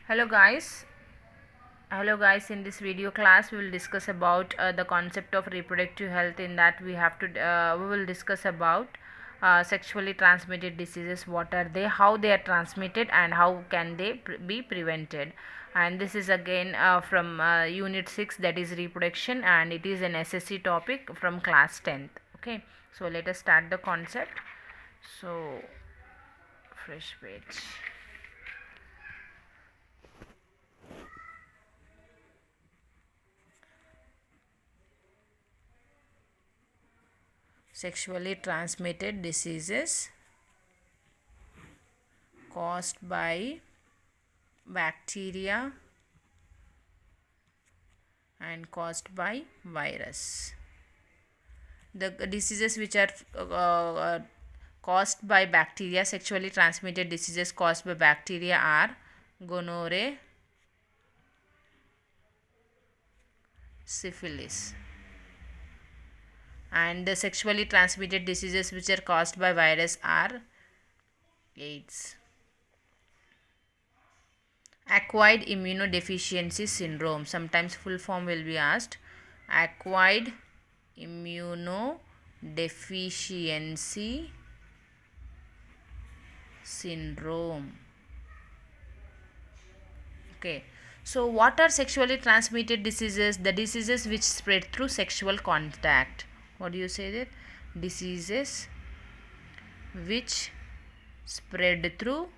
hello guys in this video class we will discuss about the concept of reproductive health. In that we will discuss about sexually transmitted diseases, what are they, how they are transmitted, and how can they be prevented. And this is again from unit 6, that is reproduction, and it is an SSC topic from class 10th. Okay, so let us start the concept. So fresh page. Sexually transmitted diseases caused by bacteria and caused by virus. The diseases which are caused by bacteria, sexually transmitted diseases caused by bacteria, are gonorrhea, syphilis. And the sexually transmitted diseases which are caused by virus are AIDS. Acquired immunodeficiency syndrome, sometimes full form will be asked. Acquired immunodeficiency syndrome. Okay, so what are sexually transmitted diseases? The diseases which spread through sexual contact. What do you say there? Diseases which spread through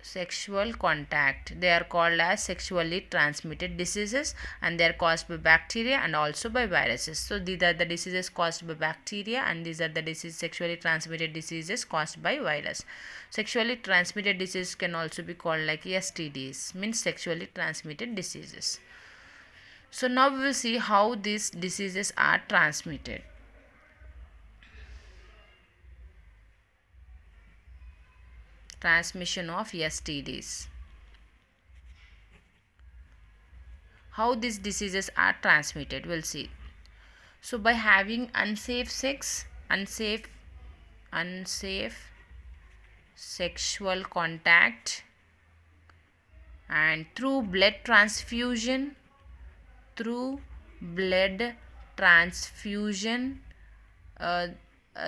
sexual contact. They are called as sexually transmitted diseases, and they are caused by bacteria and also by viruses. So these are the diseases caused by bacteria, and these are the sexually transmitted diseases caused by virus. Sexually transmitted disease can also be called like STDs, means sexually transmitted diseases. So now we will see how these diseases are transmitted. Transmission of STDs. How these diseases are transmitted, we'll see. So by having unsafe sexual contact, and through blood transfusion,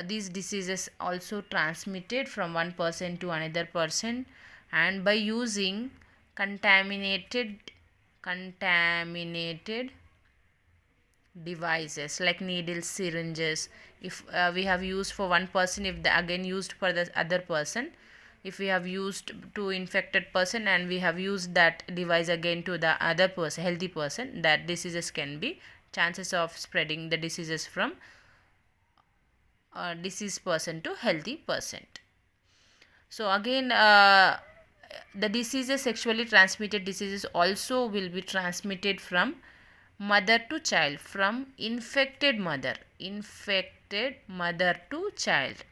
these diseases also transmitted from one person to another person, and by using contaminated devices like needles, syringes. If we have used for one person, if the again used for the other person, if we have used to infected person and we have used that device again to the other person, healthy person, that diseases can be, chances of spreading the diseases from diseased person to healthy person. So again the diseases, sexually transmitted diseases, also will be transmitted from mother to child, from infected mother to child.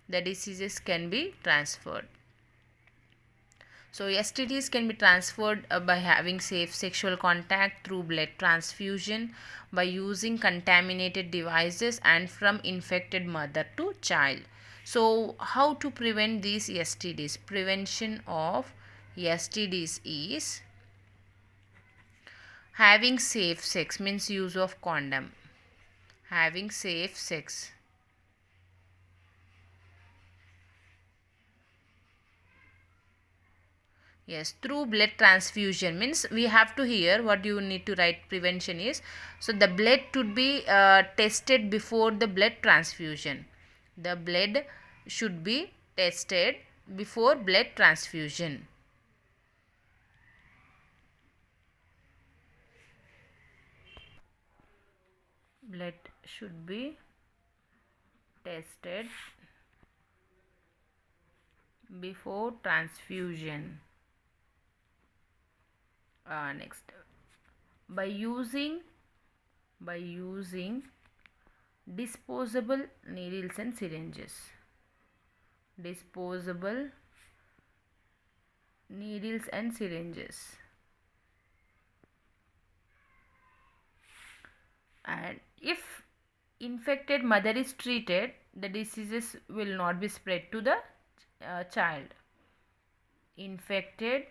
The diseases can be transferred. So STDs can be transferred by having safe sexual contact, through blood transfusion, by using contaminated devices, and from infected mother to child. So how to prevent these STDs? Prevention of STDs is having safe sex, means use of condom. Having safe sex. Yes, through blood transfusion, means we have to hear what you need to write. Prevention is, so the blood should be tested before the blood transfusion. The blood should be tested before blood transfusion. Blood should be tested before transfusion. Next, by using disposable needles and syringes. Disposable needles and syringes. And if infected mother is treated, the diseases will not be spread to the child. Infected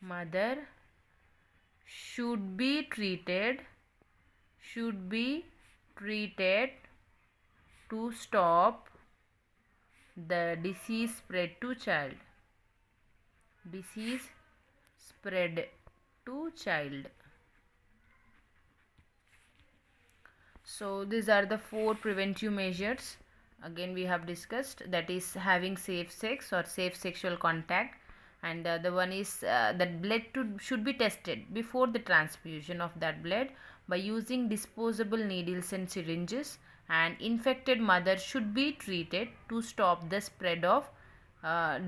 mother should be treated to stop the disease spread to child. Disease spread to child. So these are the 4 preventive measures. Again we have discussed, that is having safe sex or safe sexual contact, and the other one is that blood should be tested before the transfusion of that blood by using disposable needles and syringes, and infected mother should be treated to stop the spread of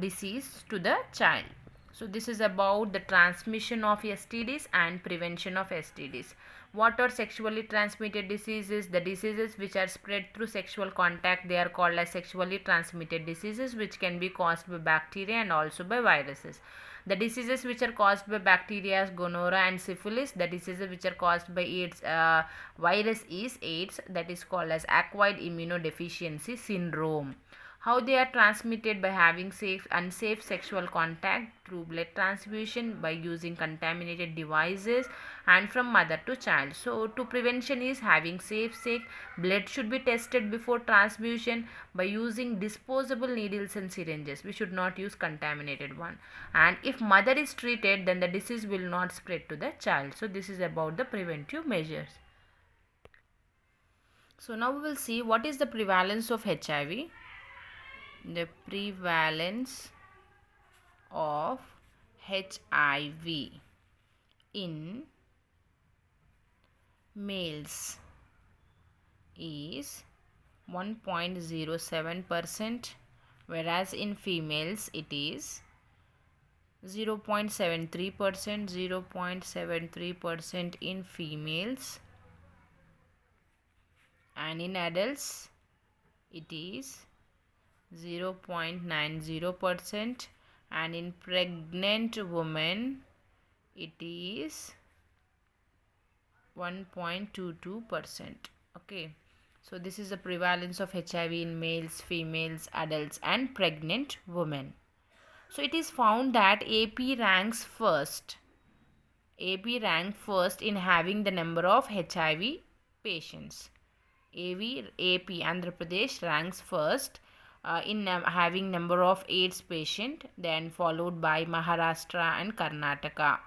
disease to the child. So this is about the transmission of STDs and prevention of STDs. What are sexually transmitted diseases? The diseases which are spread through sexual contact, they are called as sexually transmitted diseases, which can be caused by bacteria and also by viruses. The diseases which are caused by bacteria, gonorrhea and syphilis. The diseases which are caused by AIDS, virus is AIDS, that is called as acquired immunodeficiency syndrome. How they are transmitted? By having unsafe sexual contact through blood transfusion, by using contaminated devices, and from mother to child. So to prevention is having safe sex, blood should be tested before transfusion by using disposable needles and syringes. We should not use contaminated one. And if mother is treated, then the disease will not spread to the child. So this is about the preventive measures. So now we will see what is the prevalence of HIV. The prevalence of HIV in males is 1.07%, whereas in females it is 0.73%, 0.73% in females, and in adults it is 0.90%, and in pregnant women it is 1.22%. Okay, so this is the prevalence of HIV in males, females, adults and pregnant women. So it is found that AP ranks first in having the number of HIV patients. AP Andhra Pradesh ranks first in having number of AIDS patient, then followed by Maharashtra and Karnataka.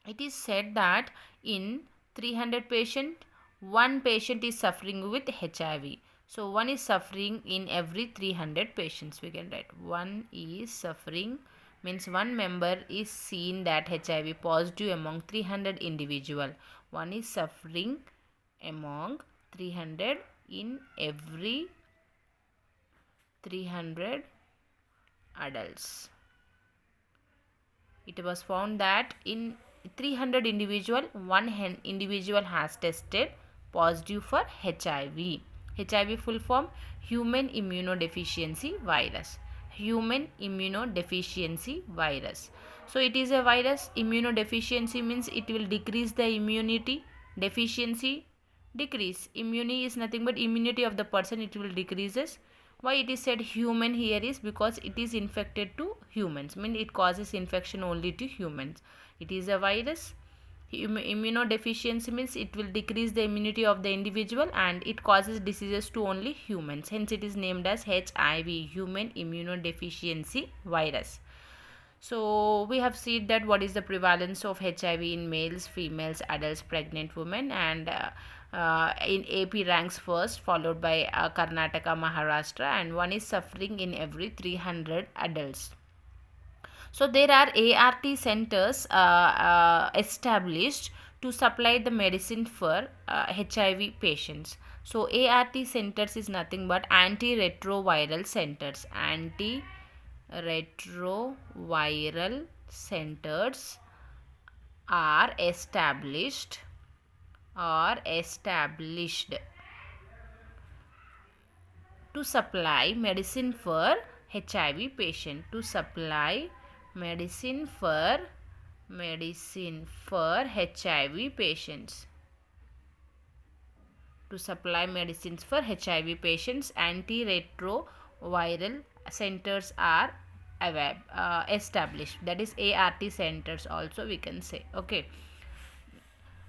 It is said that in 300 patient, one patient is suffering with HIV. So one is suffering in every 300 patients. We can write one is suffering, means one member is seen that HIV positive among 300 individual. One is suffering among 300 in every 300 adults. It was found that in 300 individual, one individual has tested positive for HIV. HIV full form human immunodeficiency virus. Human immunodeficiency virus. So it is a virus. Immunodeficiency means it will decrease the immunity. Deficiency, decrease. Immunity is nothing but immunity of the person, it will decreases. Why it is said human here is because it is infected to humans, means it causes infection only to humans. It is a virus. Immunodeficiency means it will decrease the immunity of the individual and it causes diseases to only humans. Hence it is named as HIV, human immunodeficiency virus. So we have seen that what is the prevalence of HIV in males, females, adults, pregnant women, and in AP ranks first, followed by Karnataka, Maharashtra, and one is suffering in every 300 adults. So there are ART centers established to supply the medicine for HIV patients. So ART centers is nothing but antiretroviral centers. Antiretroviral centers are established to supply medicine for HIV patient, to supply medicine for HIV patients. to supply medicines for HIV patients. Antiretroviral centers are established, that is ART centers also we can say. Okay,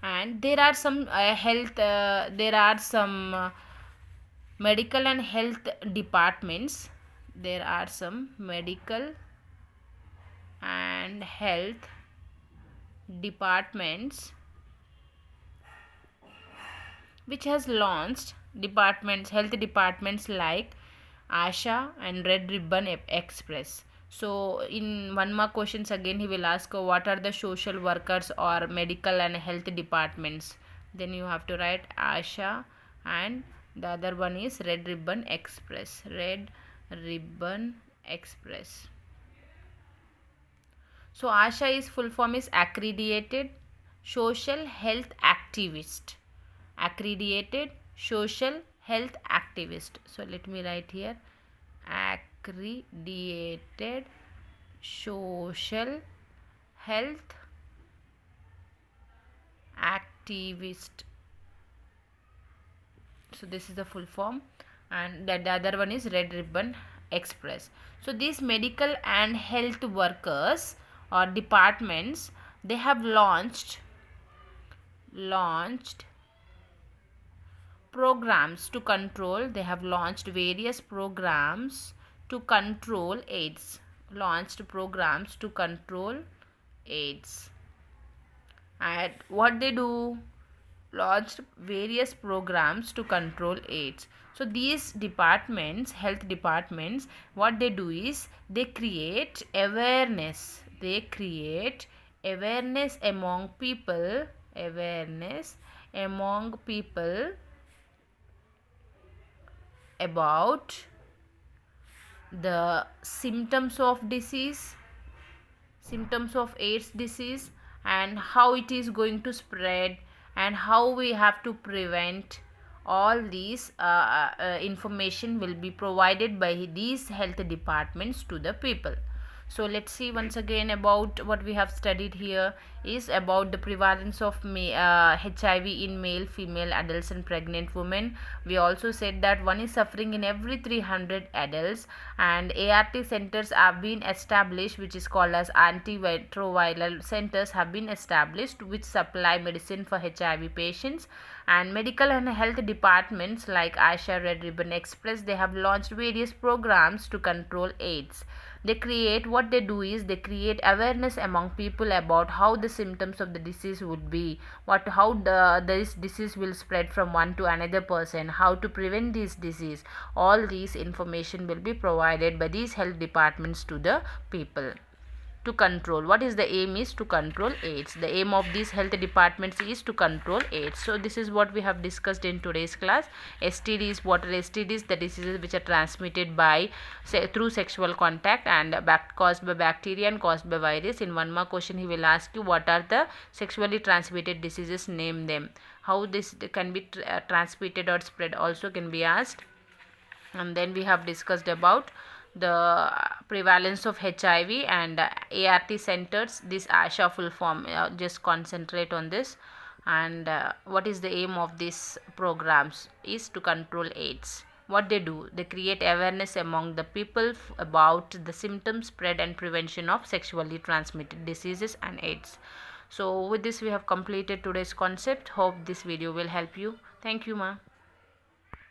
and there are some medical and health departments. There are some medical and health departments which has launched health departments like ASHA and Red Ribbon Express. So in one more questions again he will ask what are the social workers or medical and health departments. Then you have to write ASHA and the other one is Red Ribbon Express. Red Ribbon Express. So ASHA is full form is Accredited Social Health Activist. Accredited Social Health Activist. So let me write here Accredited Social Health Activist. So this is the full form, and the other one is Red Ribbon Express. So these medical and health workers or departments, they have launched programs to control. They have launched various programs to control AIDS. Launched programs to control AIDS. And what they do? Launched various programs to control AIDS. So these departments, health departments, what they do is they create awareness. They create awareness among people. Awareness among people about the symptoms of disease, symptoms of AIDS disease, and how it is going to spread and how we have to prevent. All these information will be provided by these health departments to the people. So let's see once again about what we have studied here is about the prevalence of HIV in male, female, adults and pregnant women. We also said that one is suffering in every 300 adults, and ART centers have been established, which is called as antiretroviral centers have been established which supply medicine for HIV patients. And medical and health departments like ASHA, Red Ribbon Express, they have launched various programs to control AIDS. They create awareness among people about how the symptoms of the disease would be, how this disease will spread from one to another person, how to prevent this disease. All these information will be provided by these health departments to the people. To control, what is the aim is to control AIDS. The aim of these health departments is to control AIDS. So this is what we have discussed in today's class. STDs, what are STDs? The diseases which are transmitted by through sexual contact and caused by bacteria and caused by virus. In one more question he will ask you what are the sexually transmitted diseases, name them. How this can be transmitted or spread also can be asked. And then we have discussed about the prevalence of HIV and ART centers, this ASHA full form, just concentrate on this. And what is the aim of these programs is to control AIDS. What they do, they create awareness among the people about the symptoms, spread and prevention of sexually transmitted diseases and AIDS. So with this we have completed today's concept. Hope this video will help you. Thank you, ma.